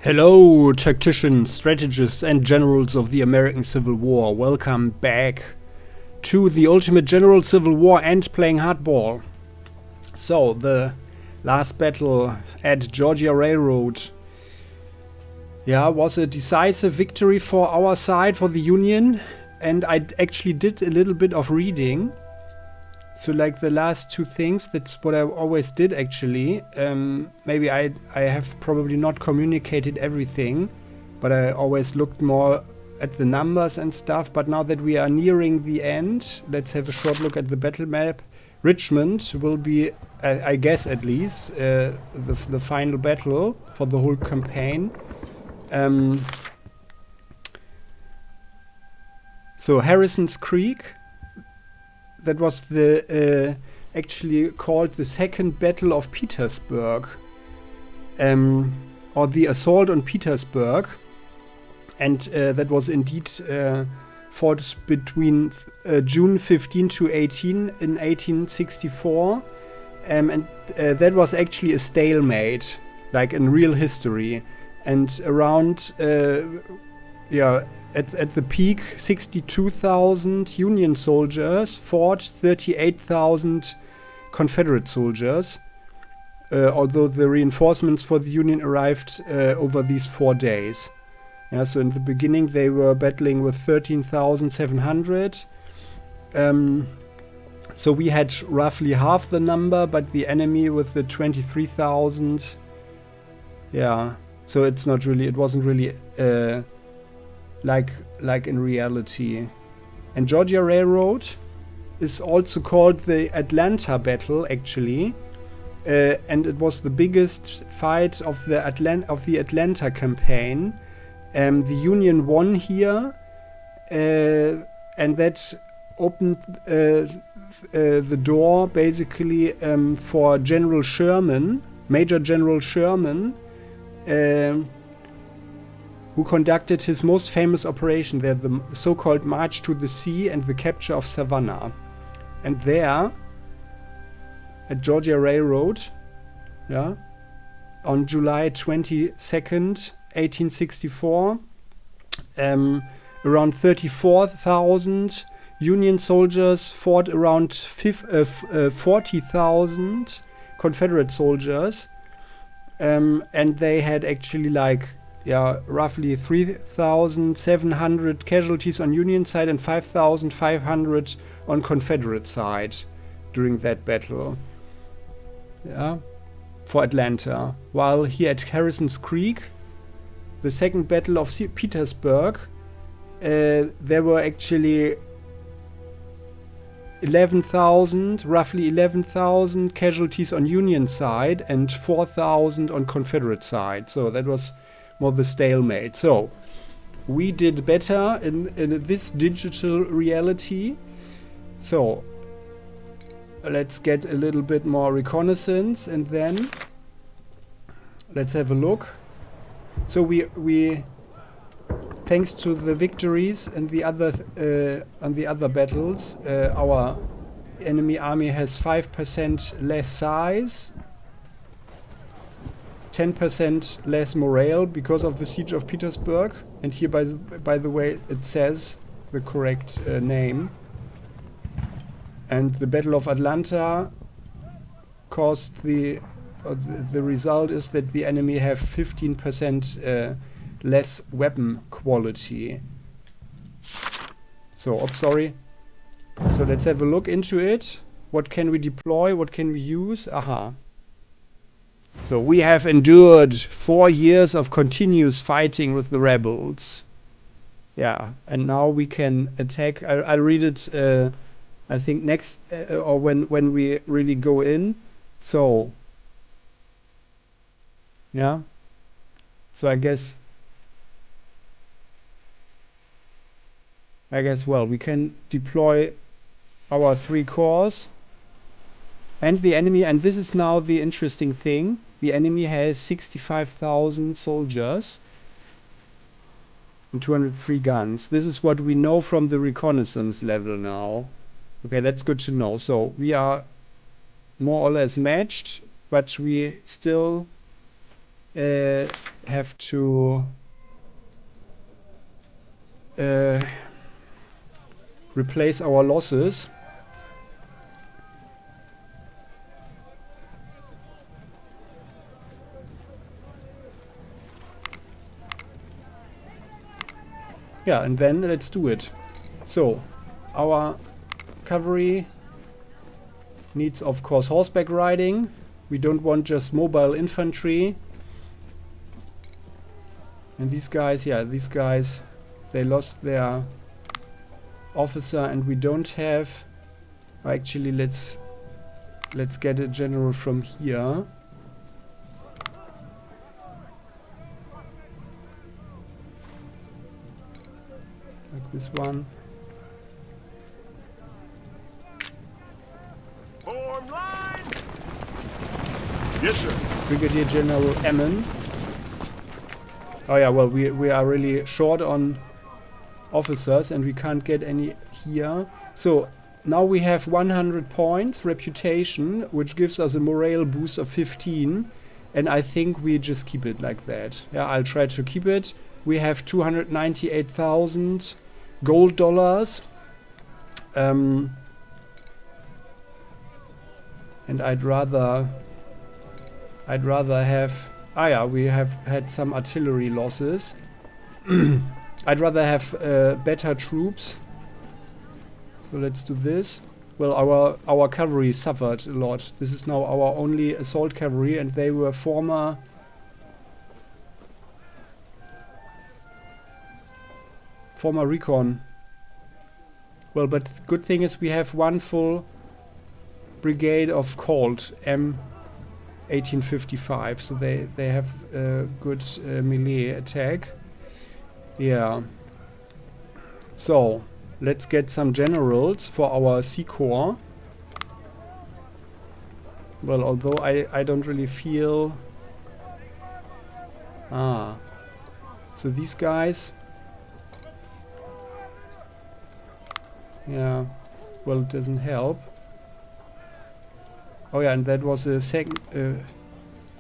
Hello, tacticians, strategists, and generals of the American Civil War. Welcome back to the Ultimate General Civil War and playing hardball. So, the last battle at Georgia Railroad, was a decisive victory for our side, for the Union. And I actually did a little bit of reading. So like the last two things, that's what I always did actually. Maybe I have probably not communicated everything, but I always looked more at the numbers and stuff. But now that we are nearing the end, let's have a short look at the battle map. Richmond will be, I guess at least, the final battle for the whole campaign. So Harrison's Creek. That was the actually called the Second Battle of Petersburg, or the assault on Petersburg, and that was indeed fought between June 15 to 18 in 1864, and that was actually a stalemate, like in real history, and around At the peak, 62,000 Union soldiers fought 38,000 Confederate soldiers, although the reinforcements for the Union arrived over these 4 days. So in the beginning they were battling with 13,700. So we had roughly half the number, but the enemy with the 23,000. So it wasn't really like in reality. And Georgia Railroad is also called the Atlanta Battle actually, and it was the biggest fight of the Atlanta campaign. The Union won here, and that opened the door basically for General Sherman, Major General Sherman, who conducted his most famous operation there, the so-called March to the Sea and the capture of Savannah. And there, at Georgia Railroad, on July 22nd, 1864, around 34,000 Union soldiers fought around 40,000 Confederate soldiers, and they had actually roughly 3,700 casualties on Union side and 5,500 on Confederate side during that battle. For Atlanta. While here at Harrison's Creek, the second battle of Petersburg, there were actually roughly 11,000 casualties on Union side and 4,000 on Confederate side. So that was more the stalemate. So we did better in this digital reality. So let's get a little bit more reconnaissance and then let's have a look. So we thanks to the victories and the other on the other battles, our enemy army has 5% less size, 10% less morale because of the siege of Petersburg. And here, by the way, it says the correct name. And the Battle of Atlanta caused the result is that the enemy have 15% less weapon quality. So, sorry. So let's have a look into it. What can we deploy? What can we use? So we have endured 4 years of continuous fighting with the rebels. And now we can attack. I'll read it, I think next, or when we really go in. So, so I guess, we can deploy our 3 corps. And the enemy, and this is now the interesting thing, the enemy has 65,000 soldiers and 203 guns. This is what we know from the reconnaissance level now. Okay, that's good to know. So we are more or less matched, but we still have to replace our losses. Yeah, and then let's do it. So, our cavalry needs, of course, horseback riding. We don't want just mobile infantry. And these guys, yeah, these guys, they lost their officer, and we don't have... Actually, let's get a general from here. Like this one. Form line. Yes, sir. Brigadier General Emmon. Oh yeah, well, we are really short on officers and we can't get any here. So now we have 100 points reputation, which gives us a morale boost of 15, and I think we just keep it like that. Yeah, I'll try to keep it. We have 298,000 gold dollars, and I'd rather have... Ah yeah, we have had some artillery losses. I'd rather have better troops. So let's do this. Well, our cavalry suffered a lot. This is now our only assault cavalry, and they were former recon. Well, but good thing is we have one full brigade of Colt M1855, so they have a good melee attack. Yeah. So let's get some generals for our C Corps. Well, although I don't really feel... Ah. So these guys... Yeah. Well, it doesn't help. Oh yeah, and that was a second... oh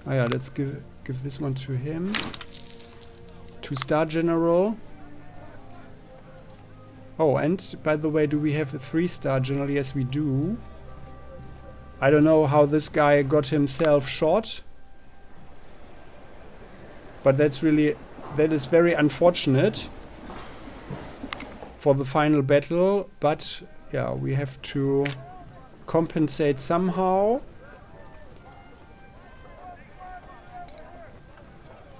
yeah, let's give this one to him. 2-star general. Oh, and by the way, do we have a 3-star general? Yes, we do. I don't know how this guy got himself shot, but that is very unfortunate for the final battle. But yeah, we have to compensate somehow.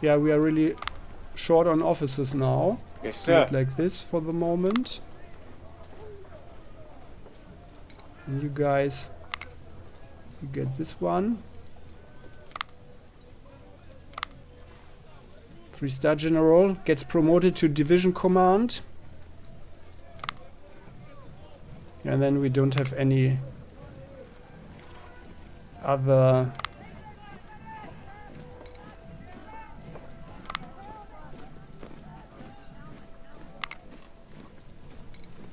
Yeah, we are really short on officers now. Yes, Do sir. it like this for the moment. And you guys, you get this one. 3-star general gets promoted to division command. And then we don't have any other...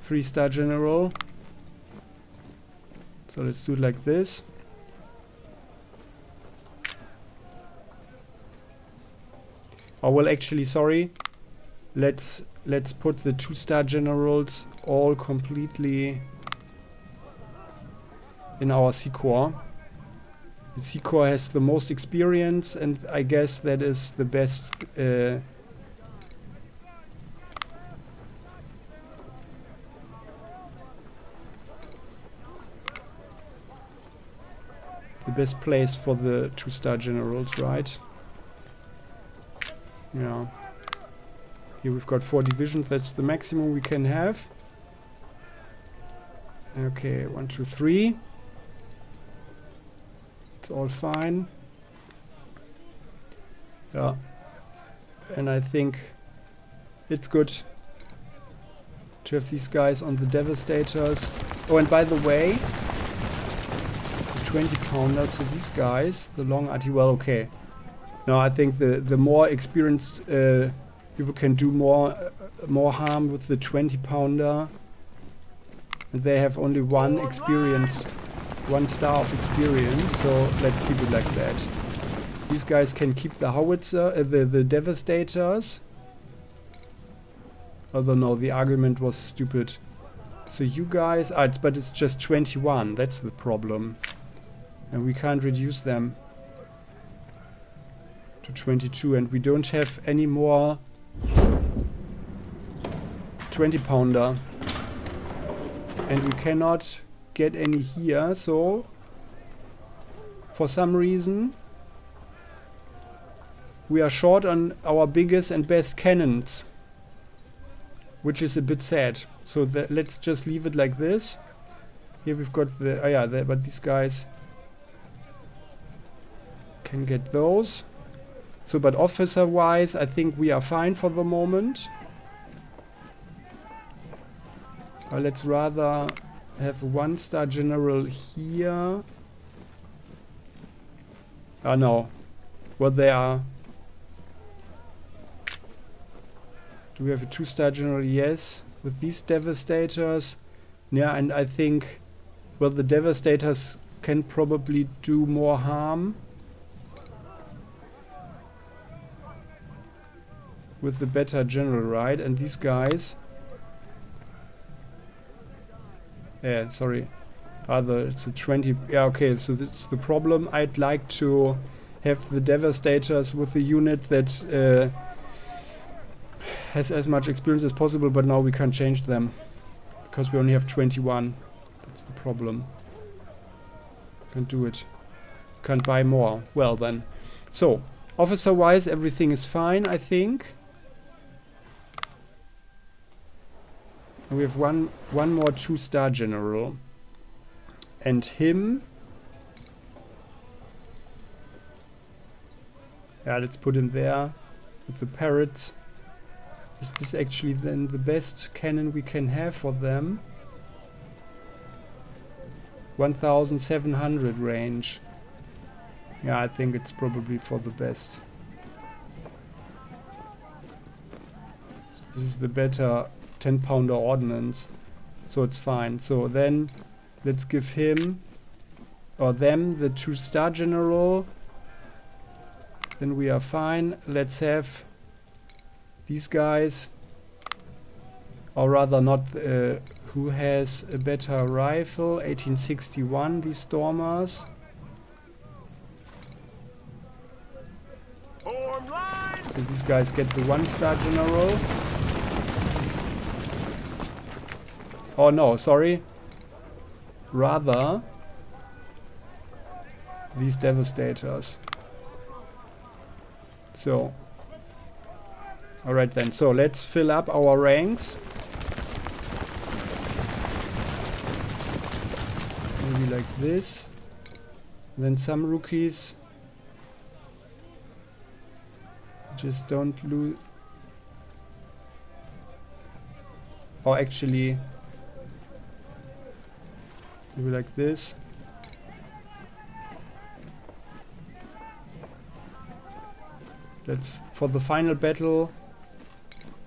Three-star general. So let's do it like this. Oh well, actually, sorry. Let's put the 2-star generals all completely in our C Corps. The C Corps has the most experience, and I guess that is the best. The best place for the 2-star generals, right? Yeah. Here we've got 4 divisions. That's the maximum we can have. Okay, 1, 2, 3. It's all fine. Yeah. And I think it's good to have these guys on the Devastators. Oh, and by the way, 20 pounder, so these guys, the long arty, well, okay. No, I think the more experienced people can do more harm with the 20 pounder. And they have only one star of experience, so let's keep it like that. These guys can keep the howitzer, the devastators. Although no, the argument was stupid. So you guys, but it's just 21. That's the problem, and we can't reduce them to 22, and we don't have any more 20-pounder, and we cannot get any here. So for some reason we are short on our biggest and best cannons, which is a bit sad. So let's just leave it like this. Here we've got the but these guys can get those. So, but officer wise, I think we are fine for the moment. Let's rather have a 1-star general here. Oh no, well they are. Do we have a 2-star general? Yes. With these devastators. Yeah, and I think, well, the devastators can probably do more harm with the better general, right? And these guys. Yeah, sorry. It's a 20. Yeah, okay, so that's the problem. I'd like to have the devastators with the unit that has as much experience as possible, but now we can't change them because we only have 21. That's the problem. Can't do it. Can't buy more. Well then. So, officer wise everything is fine, I think. And we have one more 2-star general. And him. Yeah, let's put him there with the parrots. Is this actually then the best cannon we can have for them? 1700 range. Yeah, I think it's probably for the best. This is the better 10-pounder ordnance. So it's fine. So then let's give him or them the 2-star general. Then we are fine. Let's have these guys, or rather not, who has a better rifle? 1861, these stormers. So these guys get the 1-star general. Oh no, sorry. Rather these devastators. So alright then, so let's fill up our ranks. Maybe like this. And then some rookies just don't lose. Or actually, maybe like this. Let's, for the final battle,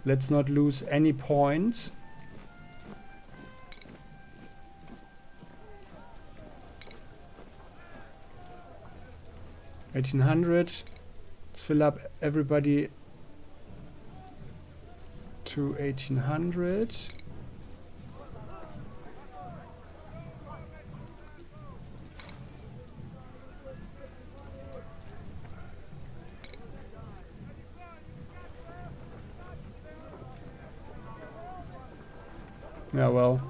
let's not lose any points. $1800. Let's fill up everybody to 1800. Yeah, well,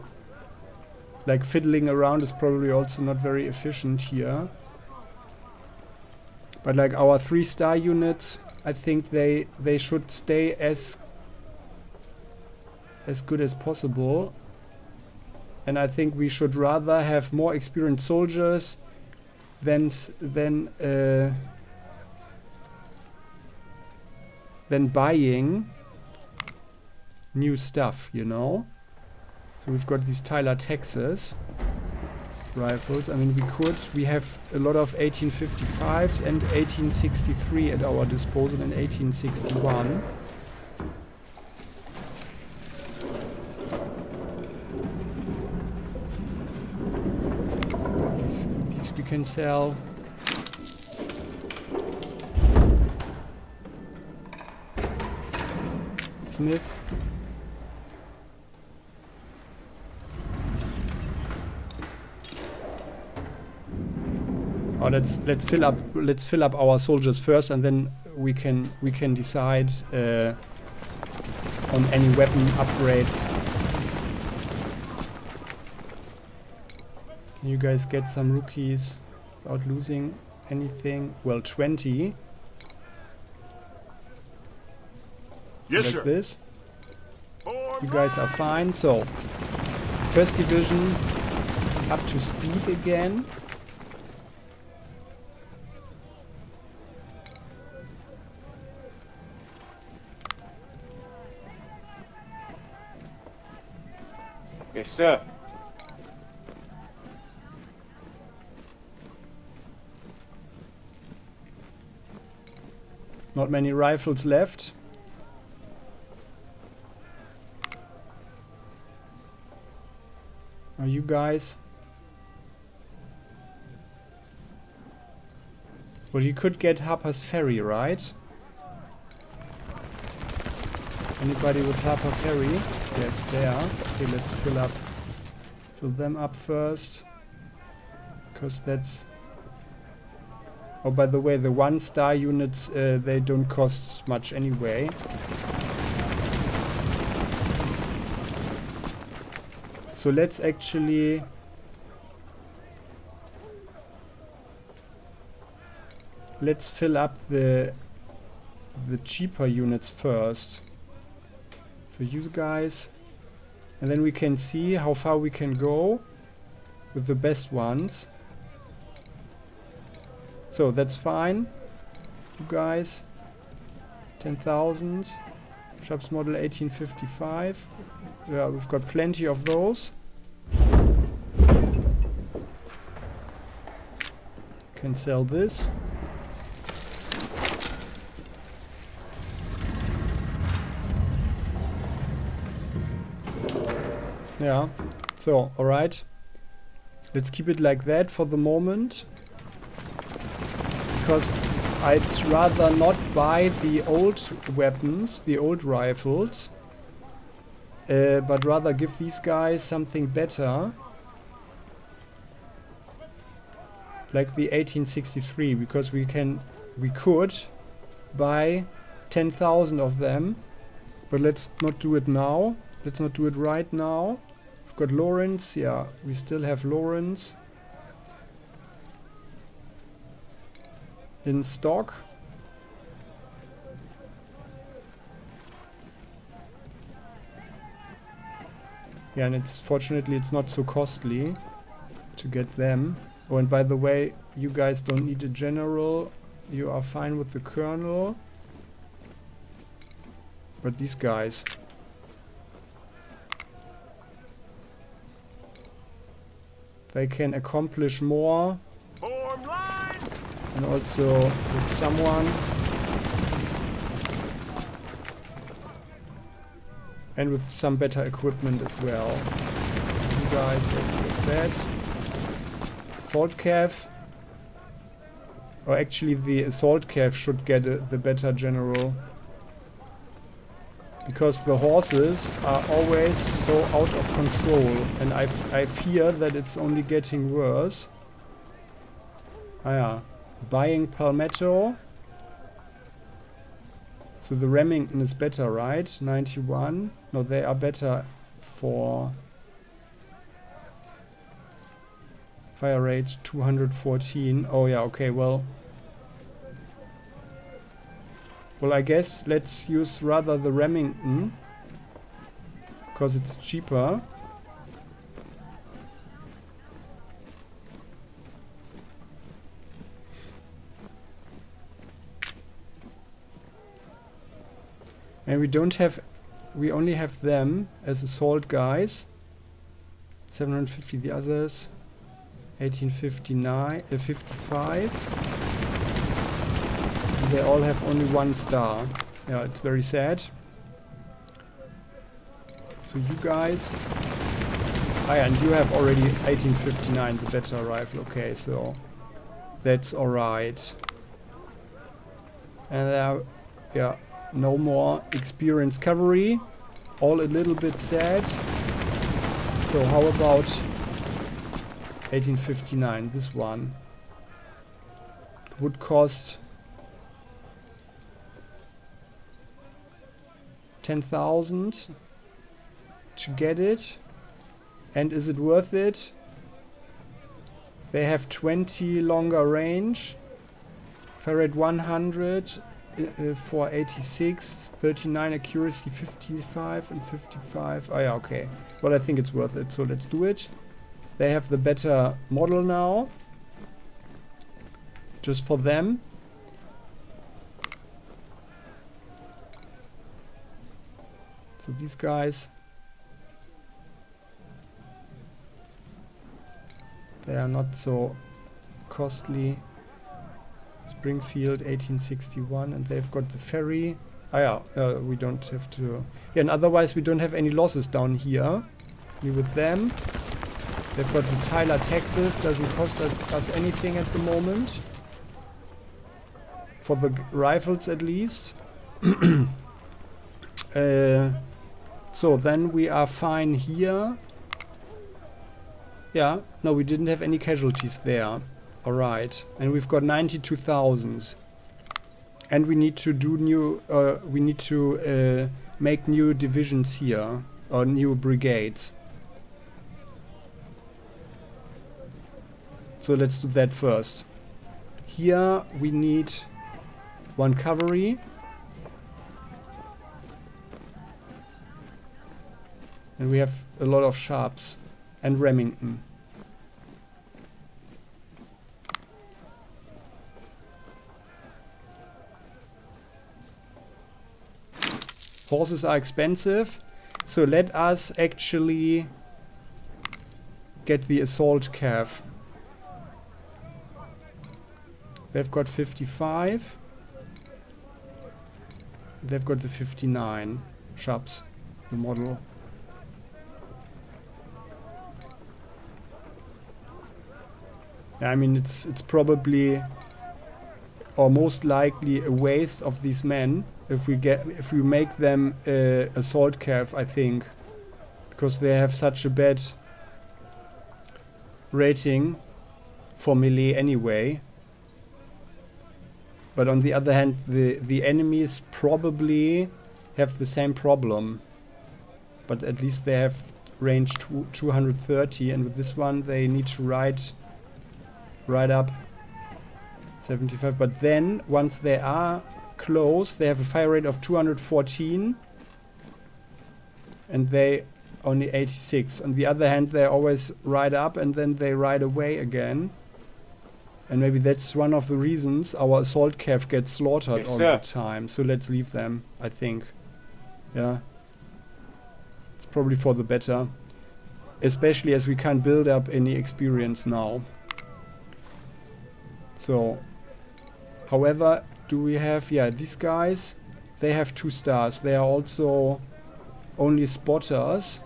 like fiddling around is probably also not very efficient here. But like our 3-star units, I think they should stay as good as possible. And I think we should rather have more experienced soldiers than buying new stuff, you know? So we've got these Tyler, Texas rifles. I mean, we have a lot of 1855s and 1863 at our disposal, and 1861. These we can sell. Smith. Oh, let's fill up our soldiers first, and then we can decide on any weapon upgrades. Can you guys get some rookies without losing anything? Well, 20. Yes, like sir. This. You guys are fine. So, first division up to speed again. Yes, sir. Not many rifles left. Are you guys? Well, you could get Harper's Ferry, right? Anybody with Harper Ferry? Yes, there. Okay, let's fill them up first. Because that's... Oh, by the way, the 1-star units, they don't cost much anyway. So let's actually... Let's fill up the cheaper units first. So you guys... And then we can see how far we can go with the best ones. So that's fine. You guys. 10,000. Shops model 1855. Yeah, we've got plenty of those. Can sell this. Yeah. So, alright. Let's keep it like that for the moment. Because I'd rather not buy the old weapons, the old rifles, but rather give these guys something better, like the 1863, because we could buy 10,000 of them, but let's not do it now. Let's not do it right now. We've got Lawrence, yeah, we still have Lawrence in stock. Yeah, and fortunately it's not so costly to get them. Oh, and by the way, you guys don't need a general. You are fine with the colonel. But these guys... They can accomplish more. Form line. And also with someone. And with some better equipment as well. You guys have get that. Assault Cav. Or actually the Assault Cav should get the better general. Because the horses are always so out of control. And I fear that it's only getting worse. Ah yeah. Buying Palmetto. So the Remington is better, right? 91. No, they are better for fire rate 214. Oh yeah, okay, well, I guess let's use rather the Remington because it's cheaper. And we only have them as assault guys. 750 the others. 1859, 55. And they all have only 1 star. Yeah, it's very sad. So you guys... Ah yeah, and you have already 1859, the better rifle. Okay, so that's alright. And yeah, no more experienced cavalry. All a little bit sad. So how about 1859? This one would cost 10,000 to get it. And is it worth it? They have 20 longer range. Confederate 100 for 86, 39 accuracy, 55 and 55. Oh yeah, okay. Well, I think it's worth it, so let's do it. They have the better model now. Just for them. So these guys, they are not so costly. Springfield 1861, and they've got the ferry. Ah yeah, we don't have to. Yeah, and otherwise we don't have any losses down here. With them. They've got the Tyler, Texas. Doesn't cost us anything at the moment. For the rifles at least. So then we are fine here. Yeah, no, we didn't have any casualties there. Alright, and we've got 92,000. And we need to do new, we need to make new divisions here, or new brigades. So let's do that first. Here we need 1 cavalry. And we have a lot of sharps and Remington. Horses are expensive, so let us actually get the assault cav. They've got 55. They've got the 59 sharps, the model. Yeah, I mean it's probably or most likely a waste of these men if we make them assault cav, I think, because they have such a bad rating for melee anyway. But on the other hand, the enemies probably have the same problem, but at least they have range 230, and with this one they need to ride up 75. But then once they are close, they have a fire rate of 214, and they only 86. On the other hand, they always ride up and then they ride away again. And maybe that's one of the reasons our assault cav gets slaughtered all the time. So let's leave them, I think. Yeah. It's probably for the better. Especially as we can't build up any experience now. So, however, do we have... Yeah, these guys, they have 2 stars. They are also only spotters.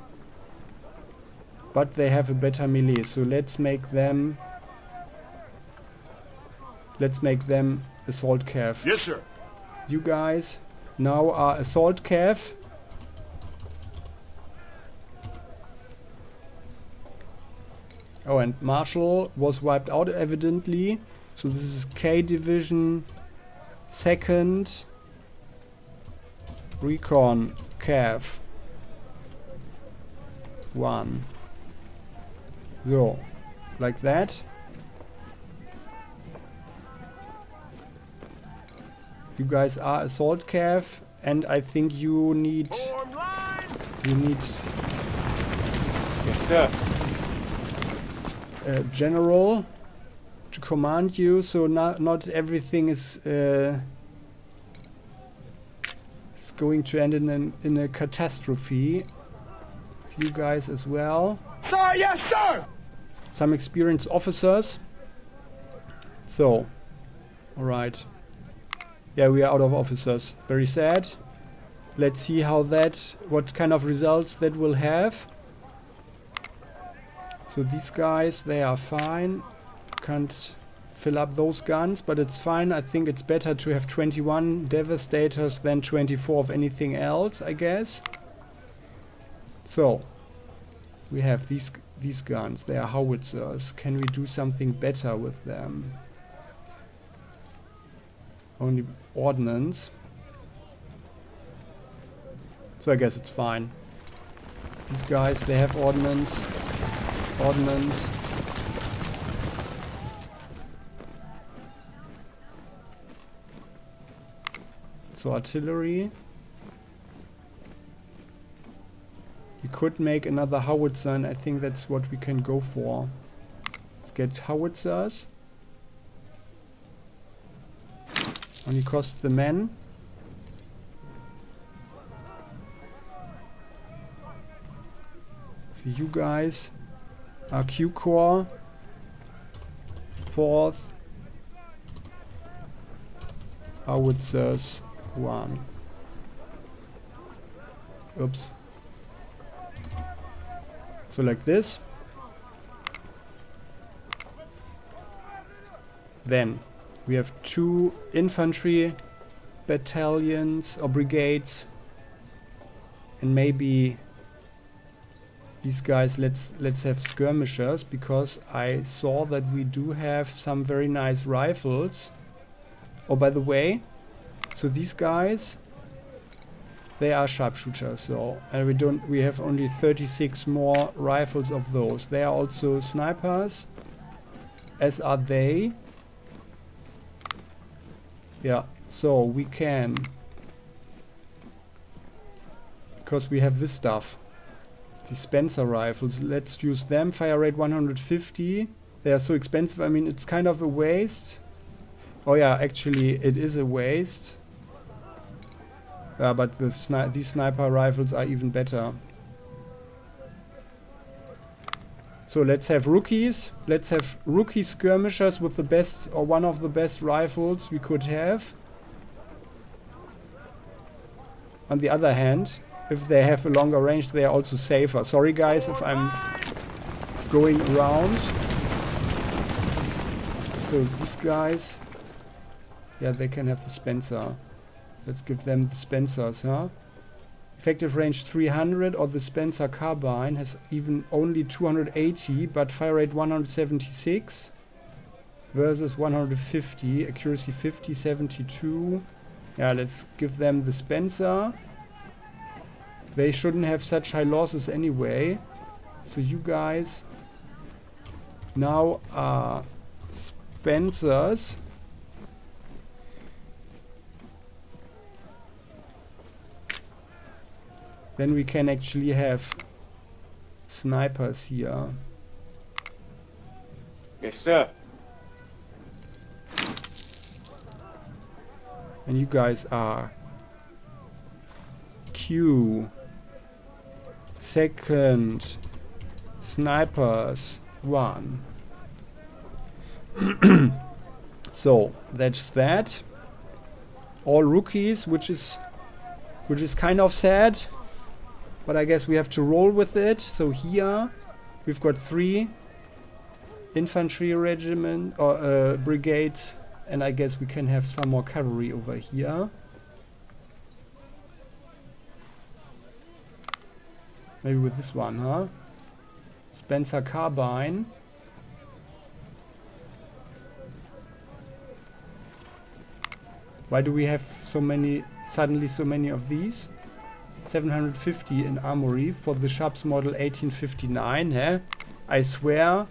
But they have a better melee. So let's make them... assault cav. Yes, sir. You guys now are assault cav. Oh, and Marshall was wiped out evidently. So this is K Division 2nd Recon Cav 1. So, like that. You guys are assault cav, and I think you need... Yes, sir. A general to command you, so not everything is going to end in a catastrophe. A few guys as well. Sir, yes, sir! Some experienced officers. So, alright. Yeah, we are out of officers. Very sad. Let's see what kind of results that will have. So these guys, they are fine. Can't fill up those guns, but it's fine. I think it's better to have 21 Devastators than 24 of anything else, I guess. So, we have these guns. They are howitzers. Can we do something better with them? Only ordnance. So I guess it's fine. These guys, they have ordnance. Ordnance. So artillery. We could make another howitzer, and I think that's what we can go for. Let's get howitzers. Only costs the men. So you guys are Q Corps. 4th. Howitzers 1. Oops. So like this. Then we have 2 infantry battalions or brigades, and maybe these guys, let's have skirmishers, because I saw that we do have some very nice rifles. Oh, by the way, so these guys, they are sharpshooters, so and we have only 36 more rifles of those. They are also snipers, as are they. Yeah, so we can, because we have this stuff, the Spencer rifles. Let's use them. Fire rate 150. They are so expensive. I mean, it's kind of a waste. Oh yeah, actually it is a waste. But these sniper rifles are even better. So let's have rookies. Let's have rookie skirmishers with the best, or one of the best rifles we could have. On the other hand, if they have a longer range, they are also safer. Sorry guys if I'm going around. So these guys, yeah, they can have the Spencer. Let's give them the Spencers, huh? Effective range 300, or the Spencer carbine has even only 280, but fire rate 176 versus 150, accuracy 50, 72. Yeah, let's give them the Spencer. They shouldn't have such high losses anyway. So you guys now are Spencers. Then we can actually have snipers here. Yes, sir. And you guys are Q. Second snipers 1. So that's that. All rookies, which is kind of sad. But I guess we have to roll with it. So here we've got 3 infantry regiment or brigades, and I guess we can have some more cavalry over here. Maybe with this one, huh? Spencer carbine. Why do we have suddenly so many of these? 750 in armory for the Sharps model 1859, huh? I swear.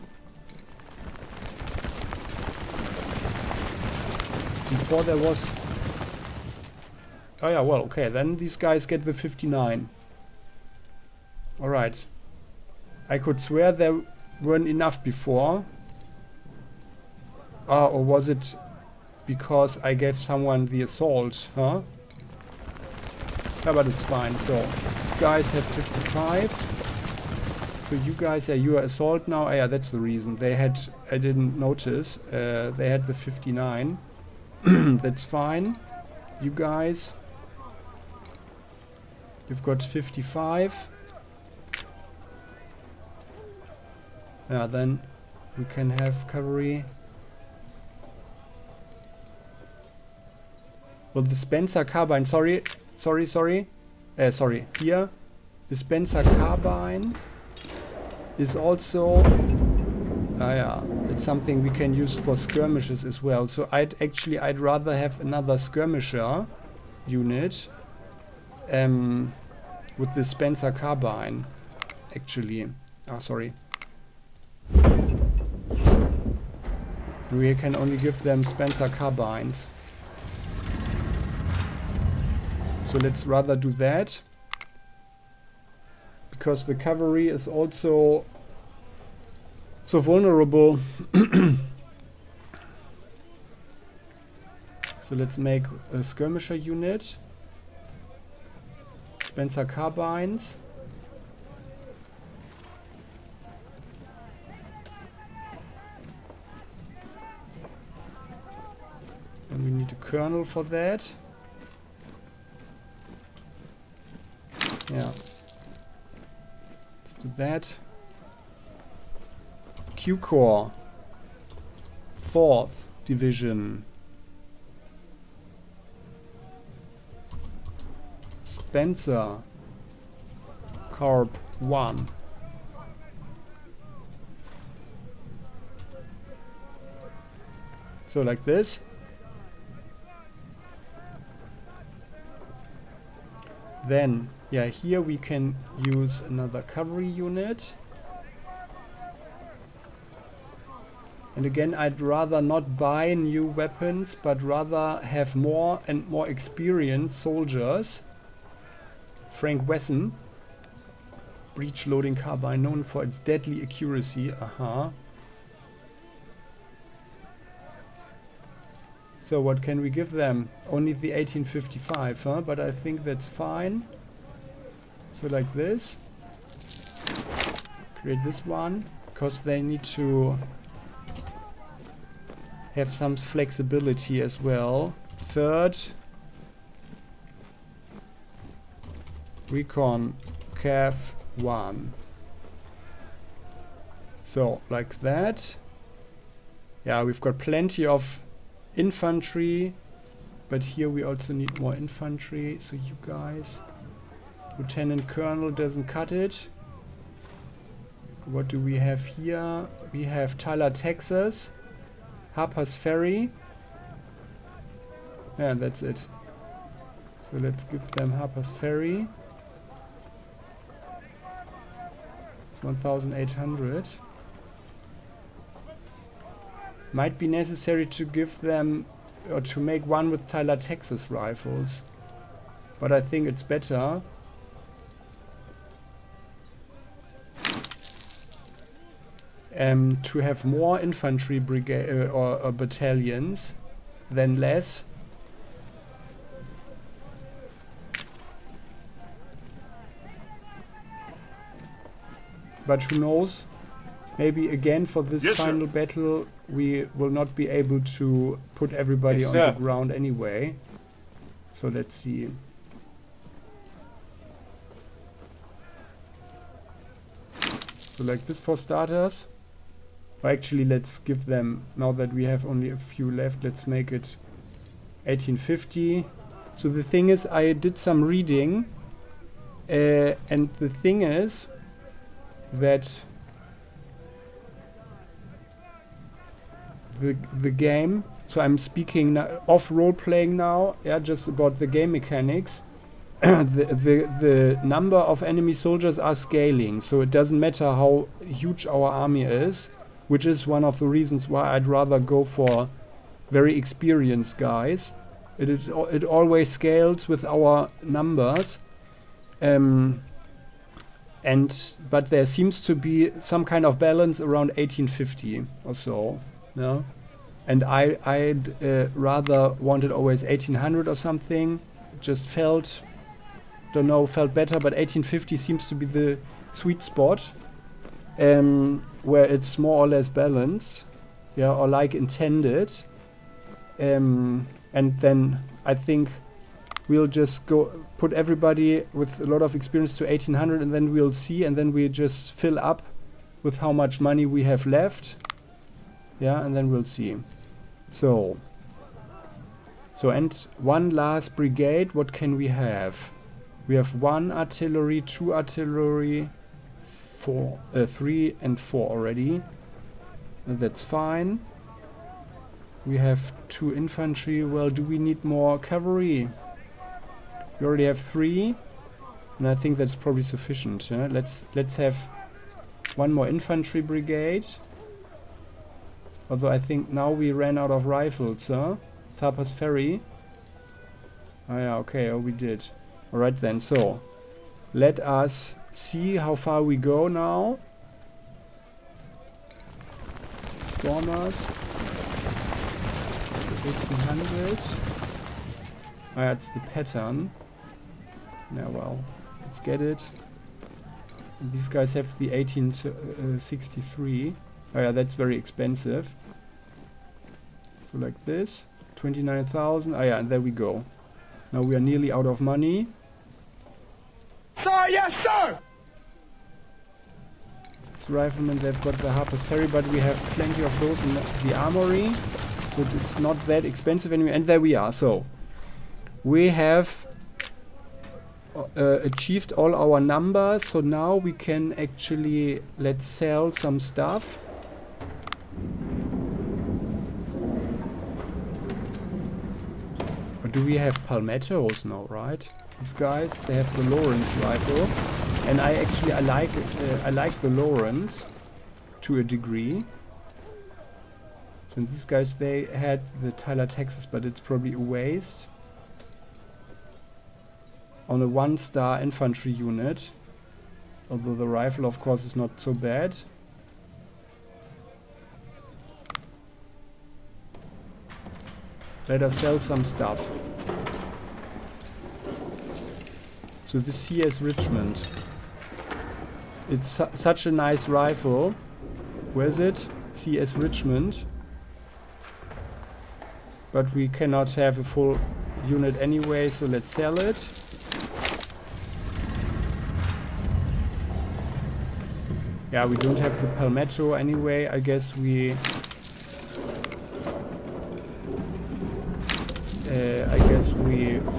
Before there was... Oh yeah, well, okay, then these guys get the 59. Alright. I could swear there weren't enough before. Or was it because I gave someone the assault, huh? Yeah, but it's fine. So, these guys have 55. So you guys, yeah, you are assault now. Yeah, that's the reason. They had, I didn't notice, they had the 59. That's fine. You guys, you've got 55. Yeah, then we can have cavalry. Well, the Spencer carbine, sorry, here. The Spencer carbine is also, yeah, it's something we can use for skirmishes as well. So I'd rather have another skirmisher unit with the Spencer carbine, actually. Ah, sorry. We can only give them Spencer carbines. So let's rather do that. Because the cavalry is also so vulnerable. So let's make a skirmisher unit. Spencer carbines. And we need a colonel for that. Yeah. Let's do that. Q Corps. 4th Division. Spencer. Corp 1. So like this. Then, yeah, here we can use another cavalry unit. And again, I'd rather not buy new weapons, but rather have more and more experienced soldiers. Frank Wesson. Breech loading carbine, known for its deadly accuracy. Aha. So what can we give them? Only the 1855, huh? But I think that's fine. So like this. Create this one. Because they need to have some flexibility as well. 3rd. Recon Cav 1. So like that. Yeah, we've got plenty of infantry, but here we also need more infantry. So you guys, Lieutenant Colonel doesn't cut it. What do we have here? We have Tyler, Texas, Harper's Ferry. Yeah, that's it. So let's give them Harper's Ferry. It's 1,800. Might be necessary to give them, or to make one with Tyler, Texas rifles. But I think it's better. To have more infantry brigade or battalions than less. But who knows? Maybe again for this final battle we will not be able to put everybody on the ground anyway. So let's see. So like this for starters. Or actually let's give them, now that we have only a few left, let's make it 1850. So the thing is, I did some reading and the thing is that the game, so I'm speaking off role playing now, yeah, just about the game mechanics. the number of enemy soldiers are scaling, so it doesn't matter how huge our army is, which is one of the reasons why I'd rather go for very experienced guys. It always scales with our numbers, but there seems to be some kind of balance around 1850 or so. No, and I'd rather wanted always 1800 or something. Just felt better, but 1850 seems to be the sweet spot, where it's more or less balanced, yeah, or like intended. And then I think we'll just go put everybody with a lot of experience to 1800, and then we'll see, and then we just fill up with how much money we have left. Yeah, and then we'll see. So So, and one last brigade, what can we have? We have 1 artillery, 2 artillery, 3 and 4 already. That's fine. We have 2 infantry. Well, do we need more cavalry? We already have 3. And I think that's probably sufficient. Yeah? Let's have 1 more infantry brigade. Although I think now we ran out of rifles, huh? Tharper's Ferry. Oh yeah, okay, oh we did. Alright then, so let us see how far we go now. Stormers. 1800. Oh yeah, it's the pattern. Yeah, well, let's get it. And these guys have the 1863. Oh yeah, that's very expensive. So like this. 29,000. Oh yeah, and there we go. Now we are nearly out of money. Sir, yes, sir! This riflemen, they've got the Harper's Ferry, but we have plenty of those in the armory. So it's not that expensive anyway. And there we are. So we have achieved all our numbers. So now we can actually, let's sell some stuff. Or do we have palmettos? No, right? These guys, they have the Lawrence rifle, and I like the Lawrence to a degree. So these guys, they had the Tyler, Texas, but it's probably a waste on a 1-star infantry unit. Although the rifle, of course, is not so bad. Let us sell some stuff. So this CS Richmond. It's such a nice rifle. Where is it? CS Richmond. But we cannot have a full unit anyway, so let's sell it. Yeah, we don't have the palmetto anyway. I guess we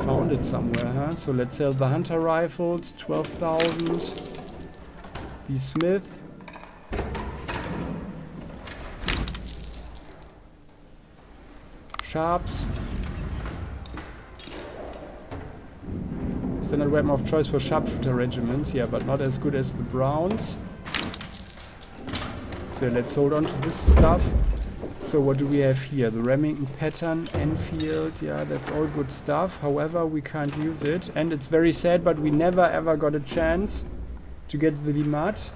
found it somewhere, huh? So let's sell the hunter rifles, 12,000. The Smith. Sharps. Standard weapon of choice for sharpshooter regiments, yeah, but not as good as the Browns. So let's hold on to this stuff. So what do we have here? The Remington pattern, Enfield, yeah, that's all good stuff. However, we can't use it. And it's very sad, but we never ever got a chance to get the Limmat.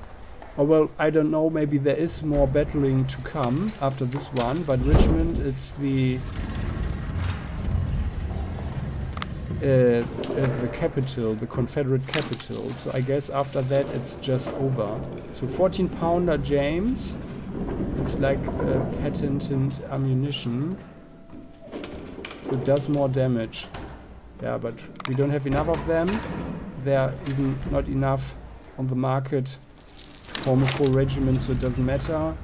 Or well, I don't know, maybe there is more battling to come after this one. But Richmond, it's the capital, the Confederate capital. So I guess after that it's just over. So 14-pounder James. It's like patented ammunition. So it does more damage. Yeah, but we don't have enough of them. There are even not enough on the market to form a full regiment, so it doesn't matter.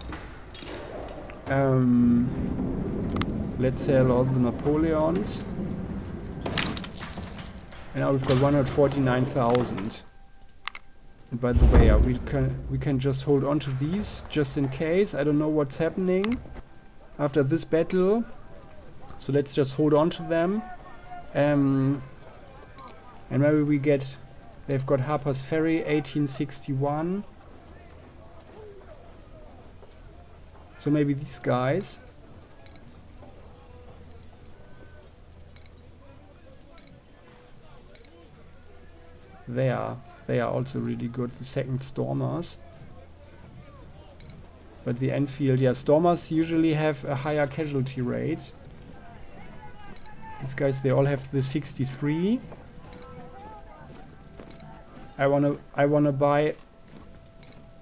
Let's sell all the Napoleons. And now we've got 149,000. And by the way, we can just hold on to these just in case. I don't know what's happening after this battle, so let's just hold on to them. And maybe we get. They've got Harper's Ferry, 1861. So maybe these guys. They are also really good, the second Stormers. But the Enfield, yeah, Stormers usually have a higher casualty rate. These guys, they all have the 63. I wanna buy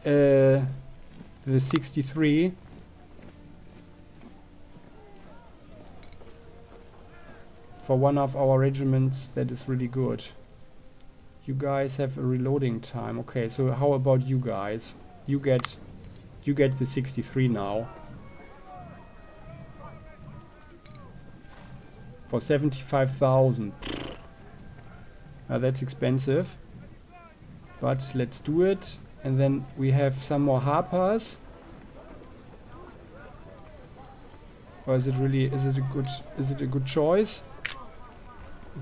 the 63. For one of our regiments, that is really good. You guys have a reloading time. Okay, so how about you guys? You get the 63 now. For 75,000. Now that's expensive. But let's do it. And then we have some more Harpers. Or is it really, is it a good choice?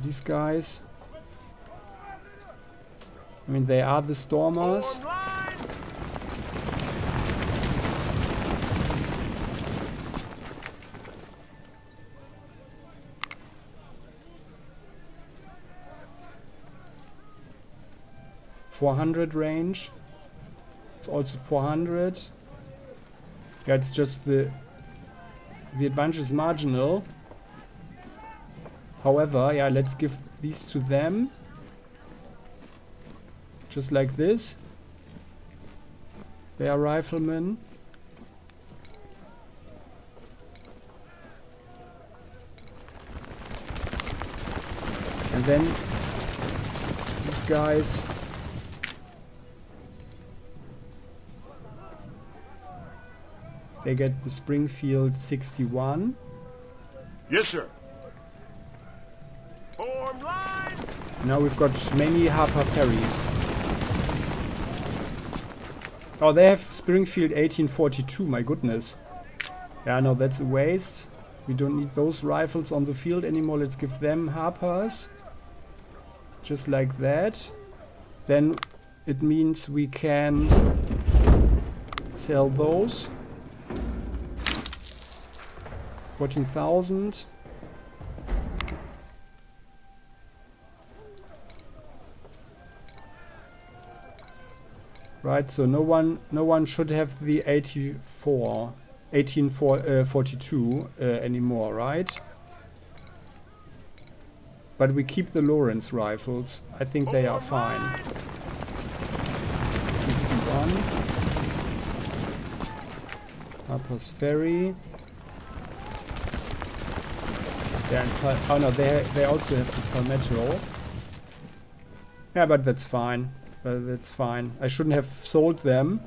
These guys. I mean, they are the Stormers. .400 range. It's also 400. Yeah, it's just the advantage is marginal. However, yeah, let's give these to them. Just like this. They are riflemen. And then these guys. They get the Springfield 61. Yes, sir. Form line. Now we've got many Harper ferries. Oh, they have Springfield 1842, my goodness. Yeah, no, that's a waste. We don't need those rifles on the field anymore. Let's give them Harpers. Just like that. Then it means we can sell those. 14,000. Right, so no one should have the 1842 anymore, right? But we keep the Lawrence rifles. I think they are fine. 61. Harper's Ferry. Oh no, they also have the Palmetto. Yeah, but that's fine. That's fine. I shouldn't have sold them.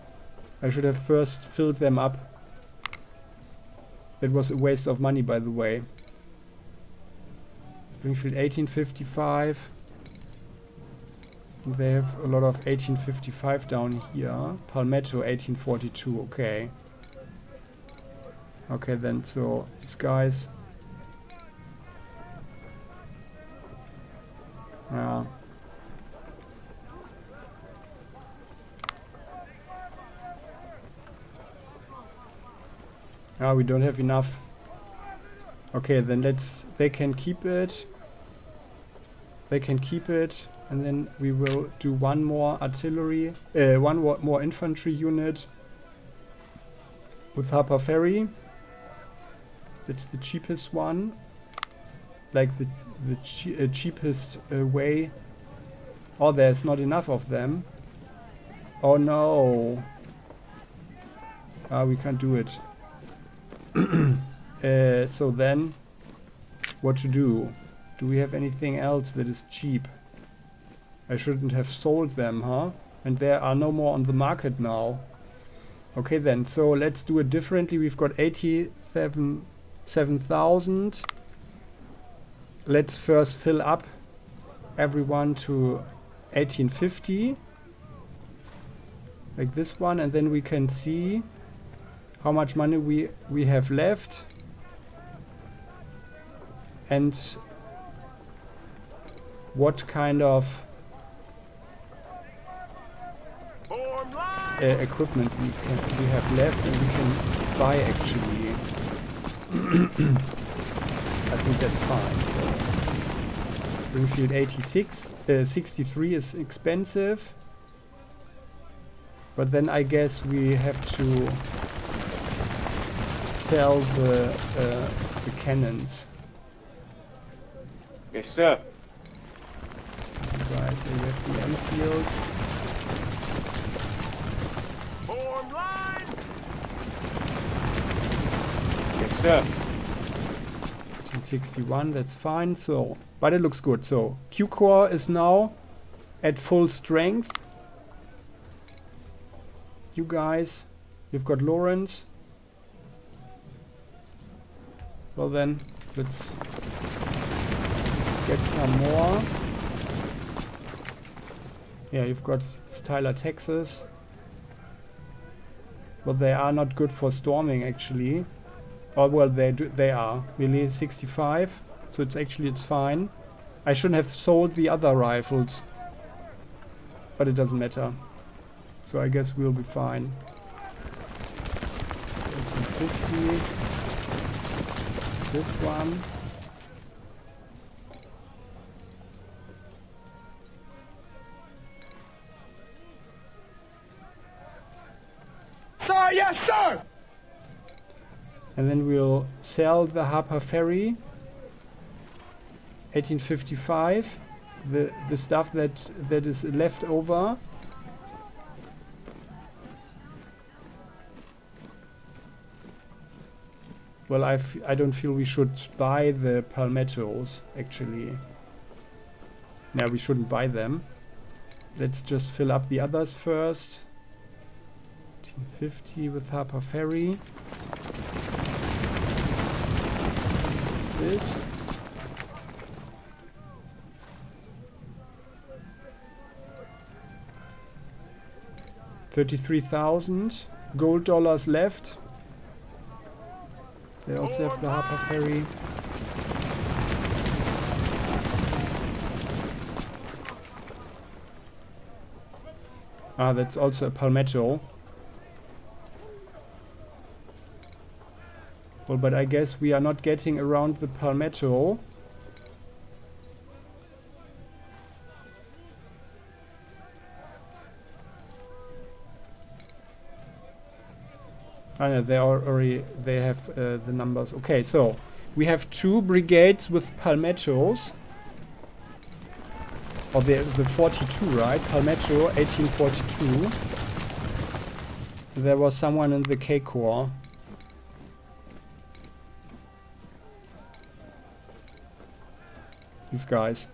I should have first filled them up. That was a waste of money, by the way. Springfield 1855. They have a lot of 1855 down here. Palmetto 1842, okay. Okay then, so these guys. Yeah. Ah, we don't have enough. Okay, then they can keep it. They can keep it, and then we will do one more artillery, one more infantry unit with Harper Ferry. That's the cheapest one. Like the cheapest way. Oh, there's not enough of them. Oh no. Ah, we can't do it. So then, what to do? Do we have anything else that is cheap? I shouldn't have sold them, huh? And there are no more on the market now. Okay then, so let's do it differently. We've got 87,000. Let's first fill up everyone to 1850. Like this one, and then we can see how much money we have left. And what kind of equipment we have left, and we can buy actually. I think that's fine. So Springfield 63 is expensive, but then I guess we have to sell the cannons. Yes, sir. Guys, so we have the Enfield. Form line. Yes, sir. 61, that's fine. So, but it looks good. So, Q Corps is now at full strength. You guys, you've got Lawrence. Well then, let's get some more. Yeah, you've got Tyler, Texas. But they are not good for storming, actually. Oh, well, they are. Melee 65. So it's fine. I shouldn't have sold the other rifles. But it doesn't matter. So I guess we'll be fine. 1850. This one. Sir, yes, sir! And then we'll sell the Harper Ferry. 1855. The stuff that is left over. Well, I don't feel we should buy the palmettos, actually. No, we shouldn't buy them. Let's just fill up the others first. 1850 with Harper Ferry. What's this? $33,000 gold dollars left. They also have the Harper Ferry. Ah, that's also a palmetto. Well, but I guess we are not getting around the palmetto. Ah, no, they have the numbers. Okay, so we have 2 brigades with palmettos. Or the 42, right? Palmetto, 1842. There was someone in the K Corps. These guys.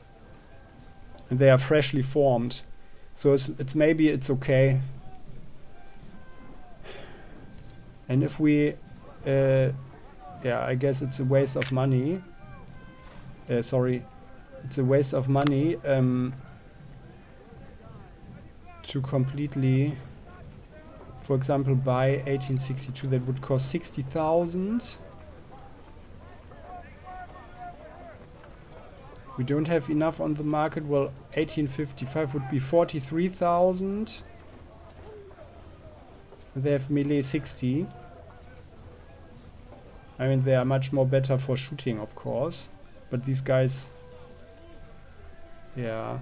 And they are freshly formed. So it's maybe it's okay. And if we... yeah, I guess it's a waste of money. Sorry. It's a waste of money to completely... For example, buy 1862. That would cost 60,000. We don't have enough on the market. Well, 1855 would be 43,000. They have melee 60. I mean, they are much more better for shooting, of course. But these guys... Yeah.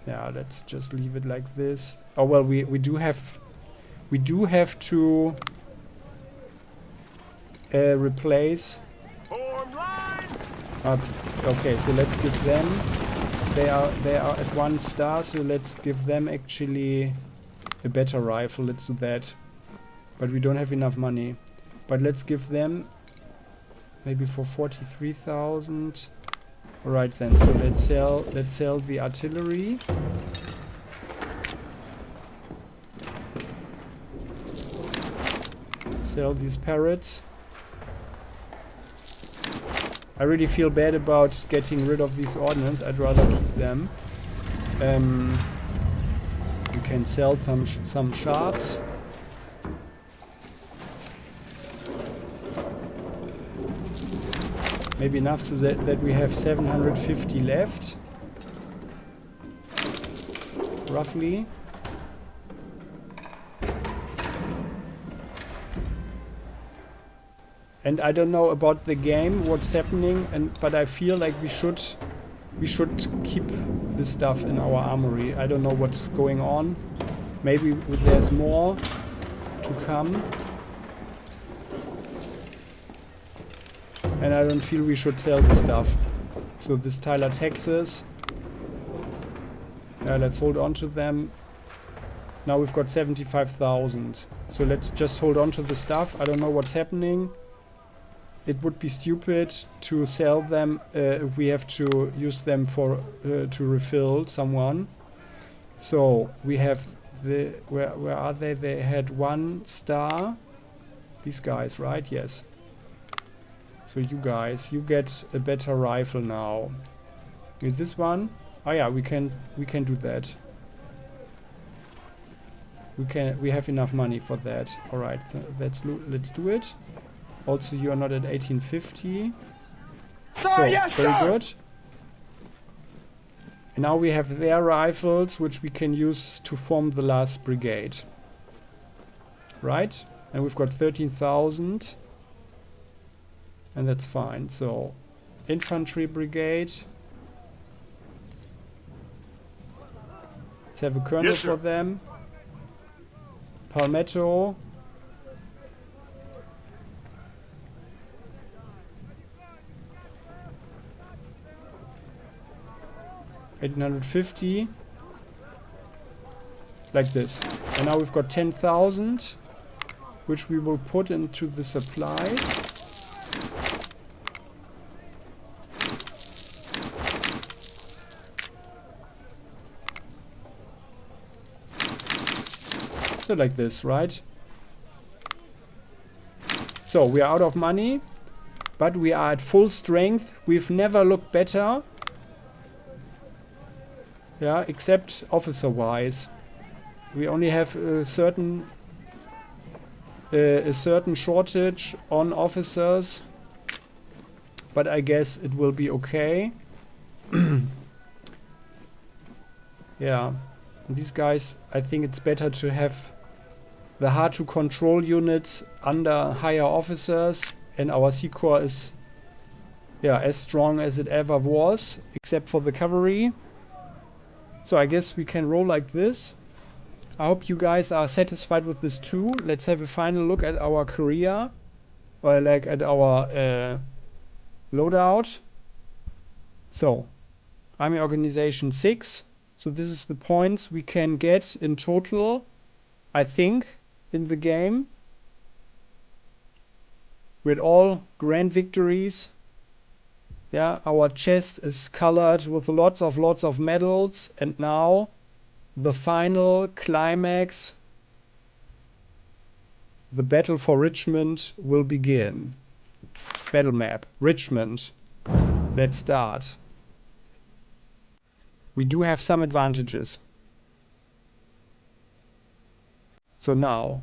Yeah, let's just leave it like this. Oh, well, we do have to replace... okay, so let's give them... They are at 1 star, so let's give them actually a better rifle. Let's do that. But we don't have enough money. But let's give them maybe for 43,000. Alright then, so let's sell the artillery. Sell these parrots. I really feel bad about getting rid of these ordnance. I'd rather keep them. You can sell some sharps. Maybe enough so that we have 750 left. Roughly. And I don't know about the game, what's happening, but I feel like we should keep this stuff in our armory. I don't know what's going on. Maybe there's more to come. And I don't feel we should sell this stuff. So this Tyler, Texas. Yeah, let's hold on to them. Now we've got 75,000. So let's just hold on to the stuff. I don't know what's happening. It would be stupid to sell them if we have to use them for to refill someone. So we have the where are they? They had 1 star. These guys, right? Yes. So you guys, you get a better rifle now. With this one, oh yeah, we can do that. We have enough money for that. All right, let's do it. Also, you are not at 1850. So yes, very sir. good. And now we have their rifles, which we can use to form the last brigade. Right? And we've got 13,000. And that's fine. So, infantry brigade. Let's have a colonel Yes, sir. for them. Palmetto. $1,850. Like this. And now we've got 10,000, which we will put into the supplies. So like this, right? So we are out of money, but we are at full strength. We've never looked better. Yeah, except officer-wise. We only have a certain shortage on officers, but I guess it will be okay. Yeah, and these guys, I think it's better to have the hard to control units under higher officers, and our Sea Corps is, yeah, as strong as it ever was, except for the cavalry. So I guess we can roll like this. I hope you guys are satisfied with this too. Let's have a final look at our career, or like at our loadout. So, Army Organization 6. So this is the points we can get in total, I think, in the game. With all grand victories. Yeah, our chest is colored with lots of medals, and now the final climax, the battle for Richmond, will begin. Battle map, Richmond. Let's start. We do have some advantages. So now,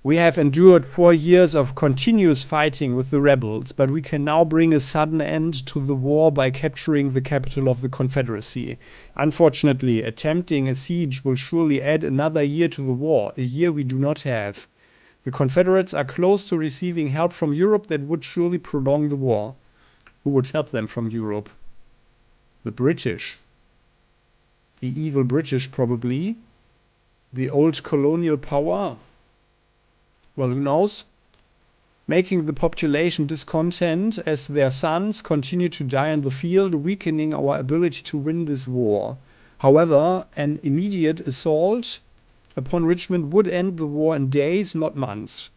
we have endured 4 years of continuous fighting with the rebels, but we can now bring a sudden end to the war by capturing the capital of the Confederacy. Unfortunately, attempting a siege will surely add another year to the war, a year we do not have. The Confederates are close to receiving help from Europe that would surely prolong the war. Who would help them from Europe? The British. The evil British, probably. The old colonial power. Well, who knows? Making the population discontent as their sons continue to die in the field, weakening our ability to win this war. However, an immediate assault upon Richmond would end the war in days, not months.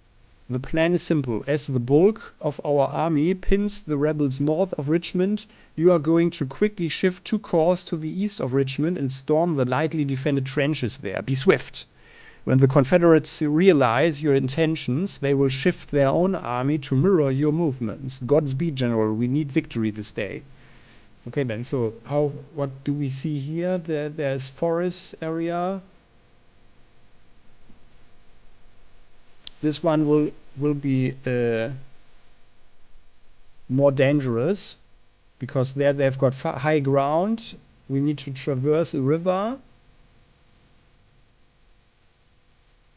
The plan is simple. As the bulk of our army pins the rebels north of Richmond, you are going to quickly shift 2 corps to the east of Richmond and storm the lightly defended trenches there. Be swift. When the Confederates realize your intentions, they will shift their own army to mirror your movements. Godspeed, General. We need victory this day. Okay, then. So, what do we see here? There's forest area. This one will be more dangerous because there they've got high ground. We need to traverse a river.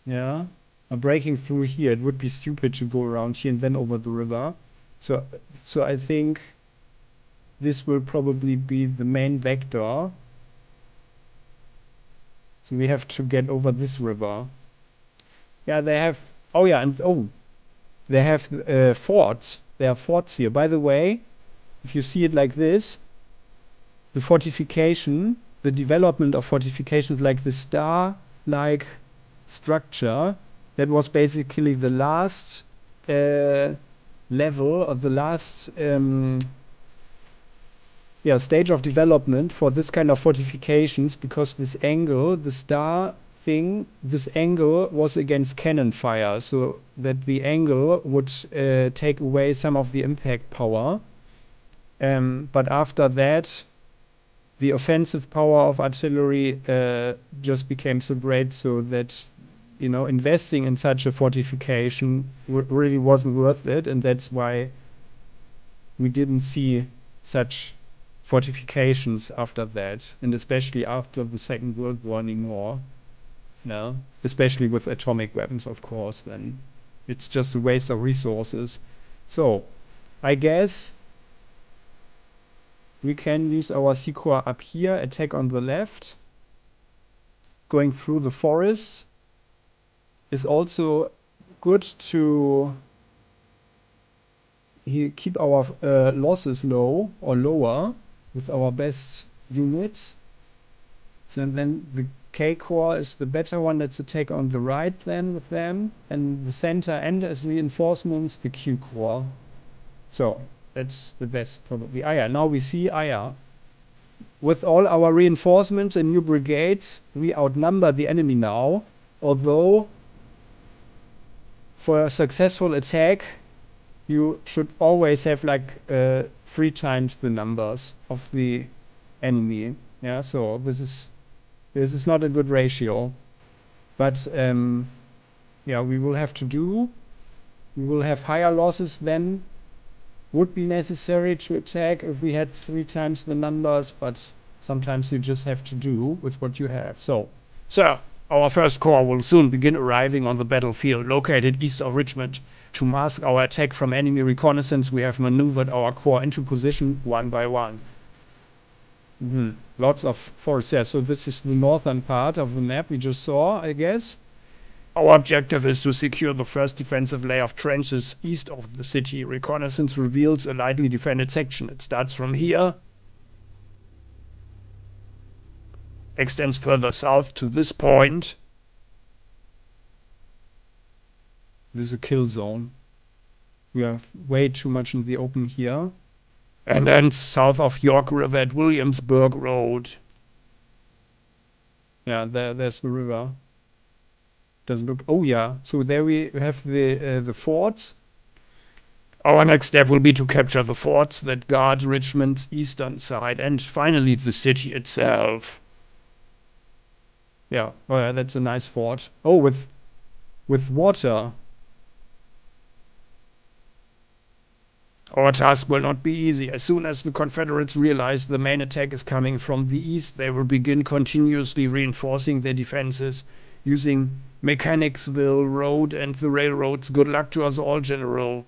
Yeah, breaking through here. It would be stupid to go around here and then over the river. So I think this will probably be the main vector. So we have to get over this river. Yeah, they have. Oh yeah, and they have forts. There are forts here. By the way, if you see it like this, the fortification, the development of fortifications like the star-like structure, that was basically the last level or the last stage of development for this kind of fortifications, because this angle, the star thing, this angle was against cannon fire, so that the angle would take away some of the impact power. But after that, the offensive power of artillery just became so great, so that investing in such a fortification really wasn't worth it, and that's why we didn't see such fortifications after that, and especially after the Second World War anymore. No, especially with atomic weapons, of course. Then it's just a waste of resources. So, I guess we can use our Sea Corps up here, attack on the left. Going through the forest is also good to keep our losses low or lower with our best units. So then the K Corps is the better one. Let's attack on the right then with them. And the center and as reinforcements, the Q Corps. So that's the best probably. Ah yeah, now we see, ah yeah. With all our reinforcements and new brigades, we outnumber the enemy now. Although for a successful attack, you should always have like 3 times the numbers of the enemy. Yeah, so this is not a good ratio, but yeah, we will have to do. We will have higher losses than would be necessary to attack if we had 3 times the numbers, but sometimes you just have to do with what you have. So, sir, our first corps will soon begin arriving on the battlefield located east of Richmond. To mask our attack from enemy reconnaissance, we have maneuvered our corps into position one by one. Lots of force there. So this is the northern part of the map we just saw, I guess. Our objective is to secure the first defensive layer of trenches east of the city. Reconnaissance reveals a lightly defended section. It starts from here, extends further south to this point. This is a kill zone. We have way too much in the open here. And then south of York River at Williamsburg Road. Yeah, there's the river. Doesn't look. Oh yeah. So there we have the forts. Our next step will be to capture the forts that guard Richmond's eastern side, and finally the city itself. Yeah. Oh yeah, that's a nice fort. Oh, with water. Our task will not be easy. As soon as the Confederates realize the main attack is coming from the east, they will begin continuously reinforcing their defenses using Mechanicsville Road and the railroads. Good luck to us all, General.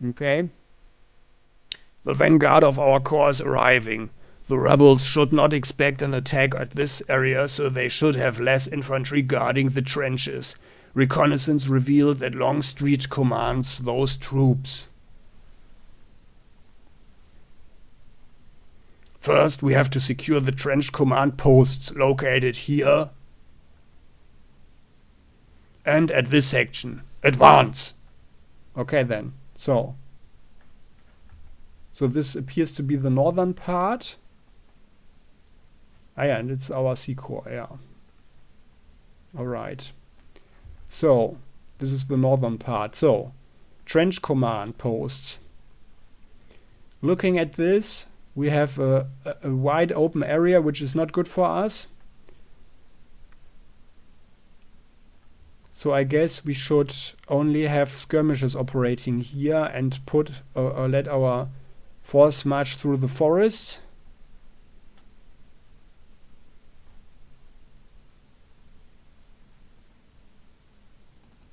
Okay. The vanguard of our corps is arriving. The rebels should not expect an attack at this area, so they should have less infantry guarding the trenches. Reconnaissance revealed that Longstreet commands those troops. First, we have to secure the trench command posts located here and at this section. Advance! Okay then, so this appears to be the northern part. Ah yeah, and it's our Sea Corps, yeah. Alright. So, this is the northern part. So, trench command posts. Looking at this, we have a wide open area, which is not good for us. So I guess we should only have skirmishers operating here and put or let our force march through the forest.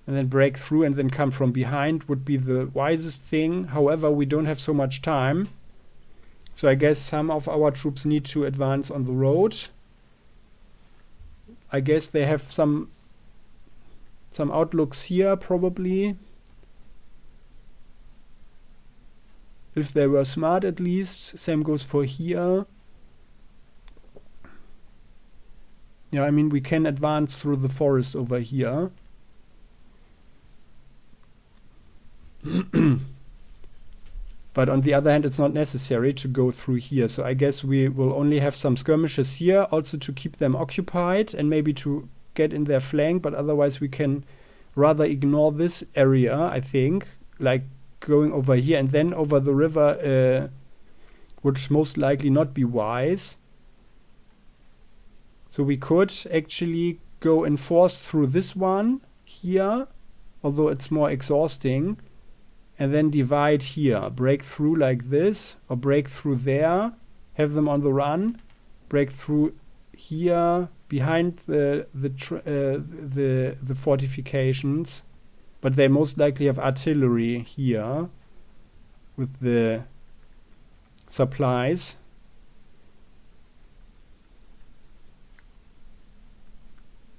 And then break through and then come from behind would be the wisest thing. However, we don't have so much time. So I guess some of our troops need to advance on the road. I guess they have some outlooks here probably. If they were smart at least. Same goes for here. Yeah, I mean we can advance through the forest over here. But on the other hand, it's not necessary to go through here. So I guess we will only have some skirmishes here, also to keep them occupied and maybe to get in their flank. But otherwise, we can rather ignore this area, I think. Like going over here and then over the river would most likely not be wise. So we could actually go and force through this one here, although it's more exhausting, and then divide here. Break through like this, or break through there, have them on the run, break through here behind the fortifications, but they most likely have artillery here with the supplies.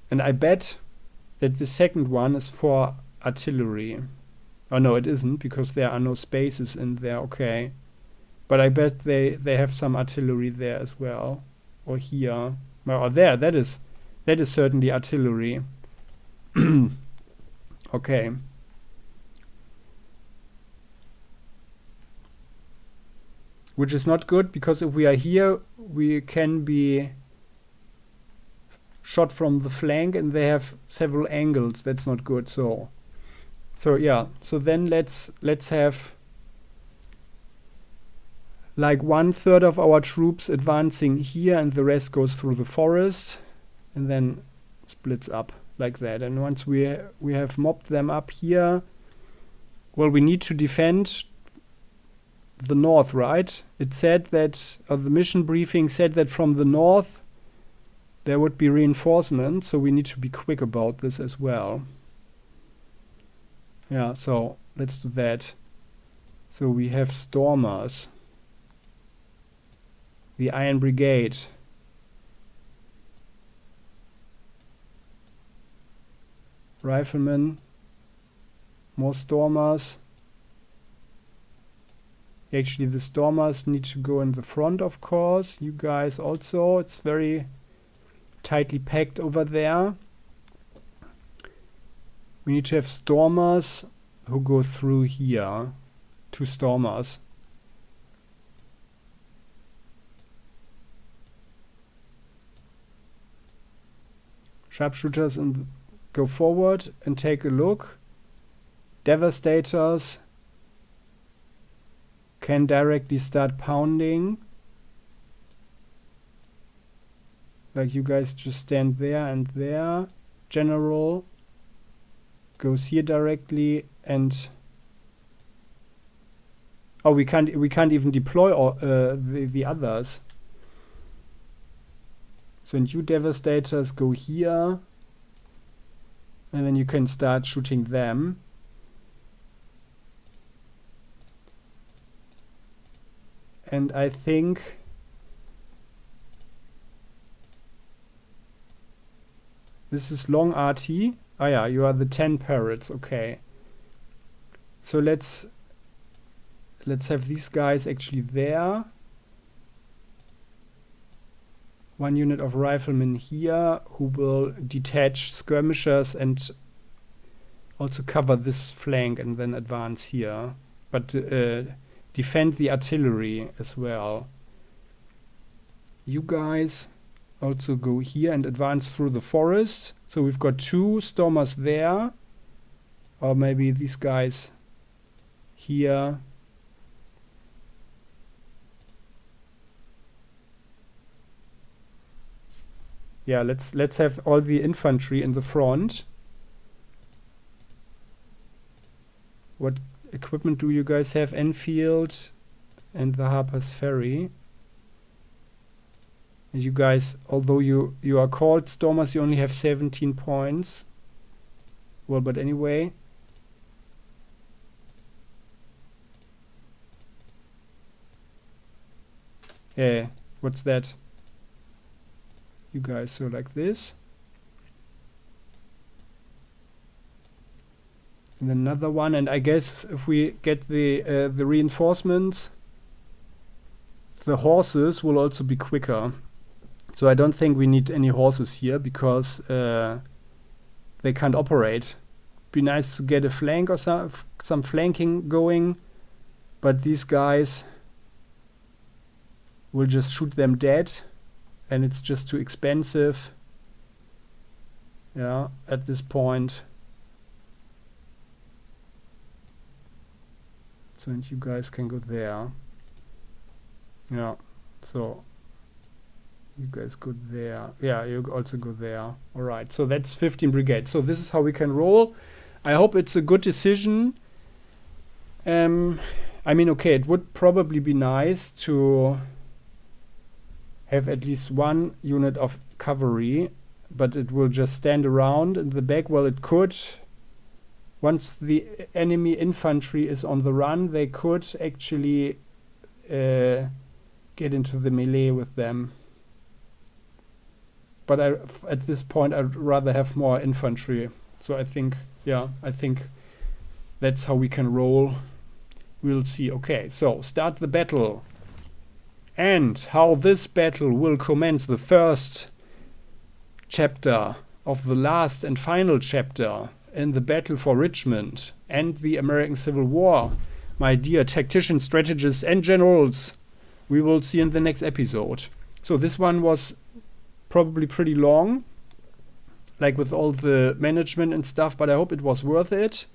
And I bet that the second one is for artillery. Oh no, it isn't, because there are no spaces in there. Okay. But I bet they have some artillery there as well. Or here. Or there. That is certainly artillery. Okay. Which is not good, because if we are here, we can be shot from the flank, and they have several angles. That's not good. So yeah. So then let's have like 1/3 of our troops advancing here, and the rest goes through the forest, and then splits up like that. And once we have mobbed them up here, well, we need to defend the north, right? It said that, or the mission briefing said that from the north there would be reinforcement, so we need to be quick about this as well. Yeah, so let's do that. So we have stormers, the Iron Brigade, riflemen, more stormers. Actually, the stormers need to go in the front, of course. You guys also. It's very tightly packed over there. We need to have stormers who go through here. 2 stormers. Sharpshooters go forward and take a look. Devastators can directly start pounding. Like, you guys just stand there and there. General goes here directly, and oh, we can't even deploy all, the others. So new devastators go here, and then you can start shooting them. And I think this is long RT. Oh yeah, you are the 10 parrots. Okay. So let's have these guys actually there. 1 unit of riflemen here who will detach skirmishers and also cover this flank and then advance here. But defend the artillery as well. You guys also go here and advance through the forest. So we've got 2 stormers there. Or maybe these guys here. Yeah, let's have all the infantry in the front. What equipment do you guys have? Enfield and the Harper's Ferry. And you guys, although you are called stormers, you only have 17 points. Well, but anyway. Yeah, what's that? You guys, so like this. And another one, and I guess if we get the reinforcements, the horses will also be quicker. So I don't think we need any horses here, because they can't operate. Be nice to get a flank or some flanking going, but these guys will just shoot them dead, and it's just too expensive. Yeah, at this point. So, and you guys can go there. Yeah, so You guys go there. Yeah, you also go there. All right. So that's 15 brigades. So this is how we can roll. I hope it's a good decision. I mean, okay, it would probably be nice to have at least one unit of cavalry, but it will just stand around in the back. Well, it could. Once the enemy infantry is on the run, they could actually get into the melee with them. But at this point, I'd rather have more infantry. So I think, yeah, I think that's how we can roll. We'll see. Okay, so start the battle. And how this battle will commence the first chapter of the last and final chapter in the battle for Richmond and the American Civil War. My dear tacticians, strategists, and generals, we will see in the next episode. So this one was probably pretty long, like with all the management and stuff, but I hope it was worth it.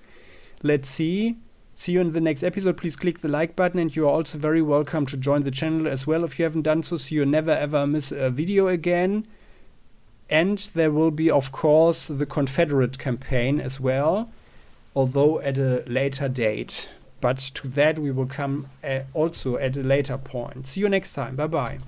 Let's see. See you in the next episode. Please click the like button, and you are also very welcome to join the channel as well if you haven't done so you never ever miss a video again. And there will be, of course, the Confederate campaign as well, although at a later date. But to that we will come also at a later point. See you next time. Bye-bye.